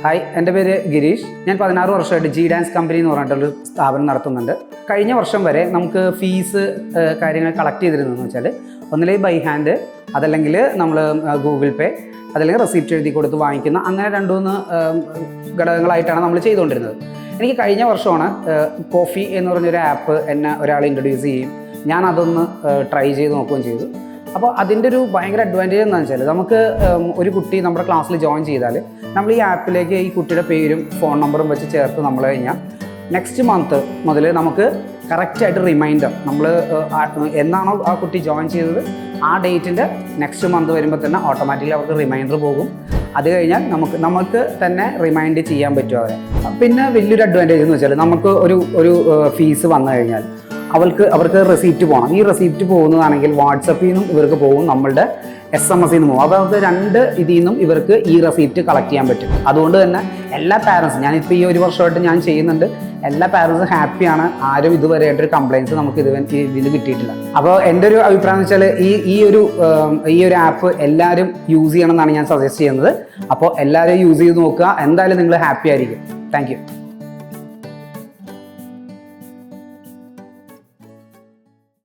Hi, എൻ്റെ പേര് ഗിരീഷ്. ഞാൻ 16 വർഷമായിട്ട് ജി ഡാൻസ് കമ്പനി എന്ന് പറഞ്ഞിട്ടൊരു സ്ഥാപനം നടത്തുന്നുണ്ട്. കഴിഞ്ഞ വർഷം വരെ നമുക്ക് ഫീസ് കാര്യങ്ങൾ കളക്ട് ചെയ്തിരുന്നതെന്ന് വെച്ചാൽ ഒന്നിലേക്ക് ബൈ ഹാൻഡ്, അതല്ലെങ്കിൽ നമ്മൾ ഗൂഗിൾ പേ, അതല്ലെങ്കിൽ റെസിപ്റ്റ് എഴുതി കൊടുത്ത് വാങ്ങിക്കുന്ന അങ്ങനെ 2-3 ഘടകങ്ങളായിട്ടാണ് നമ്മൾ ചെയ്തുകൊണ്ടിരുന്നത്. എനിക്ക് കഴിഞ്ഞ വർഷമാണ് കോഫി എന്ന് പറഞ്ഞൊരു ആപ്പ് എന്നെ ഒരാൾ ഇൻട്രൊഡ്യൂസ് ചെയ്യും. ഞാൻ അതൊന്ന് ട്രൈ ചെയ്ത് നോക്കുകയും ചെയ്തു. അപ്പോൾ അതിൻ്റെ ഒരു ഭയങ്കര അഡ്വാൻറ്റേജ് എന്താണെന്ന് വെച്ചാൽ നമുക്ക് ഒരു കുട്ടി നമ്മുടെ ക്ലാസ്സിൽ ജോയിൻ ചെയ്താൽ നമ്മൾ ഈ ആപ്പിലേക്ക് ഈ കുട്ടിയുടെ പേരും ഫോൺ നമ്പറും വെച്ച് ചേർത്ത് നമ്മൾ കഴിഞ്ഞാൽ നെക്സ്റ്റ് മന്ത് മുതൽ നമുക്ക് കറക്റ്റായിട്ട് റിമൈൻഡർ നമ്മൾ എന്നാണോ ആ കുട്ടി ജോയിൻ ചെയ്തത് ആ ഡേറ്റിൻ്റെ നെക്സ്റ്റ് മന്ത് വരുമ്പോൾ തന്നെ ഓട്ടോമാറ്റിക്കലി അവർക്ക് റിമൈൻഡർ പോകും. അത് കഴിഞ്ഞാൽ നമുക്ക് തന്നെ റിമൈൻഡ് ചെയ്യാൻ പറ്റും അവരെ. പിന്നെ വലിയൊരു അഡ്വാൻറ്റേജ് എന്ന് വെച്ചാൽ നമുക്ക് ഒരു ഫീസ് വന്നു കഴിഞ്ഞാൽ അവർക്ക് റെസിപ്റ്റ് പോകണം. ഈ റെസിപ്റ്റ് പോകുന്നതാണെങ്കിൽ വാട്സപ്പിൽ നിന്നും ഇവർക്ക് പോകും, നമ്മളുടെ SMS നിന്നും പോകും. അപ്പോൾ 2 ഇതിൽ നിന്നും ഇവർക്ക് ഈ റെസിപ്റ്റ് കളക്ട് ചെയ്യാൻ പറ്റും. അതുകൊണ്ട് തന്നെ എല്ലാ പാരൻസും, ഞാനിപ്പോൾ ഈ 1 വർഷമായിട്ട് ഞാൻ ചെയ്യുന്നുണ്ട്, എല്ലാ പാരൻസും ഹാപ്പിയാണ്. ആരും ഇതുവരെയായിട്ടൊരു കംപ്ലയിൻസ് നമുക്ക് ഇതിൽ കിട്ടിയിട്ടില്ല. അപ്പോൾ എൻ്റെ ഒരു അഭിപ്രായം എന്ന് വെച്ചാൽ ഈ ഒരു ആപ്പ് എല്ലാവരും യൂസ് ചെയ്യണം എന്നാണ് ഞാൻ സജസ്റ്റ് ചെയ്യുന്നത്. അപ്പോൾ എല്ലാവരും യൂസ് ചെയ്ത് നോക്കുക, എന്തായാലും നിങ്ങൾ ഹാപ്പി ആയിരിക്കും. Thank you.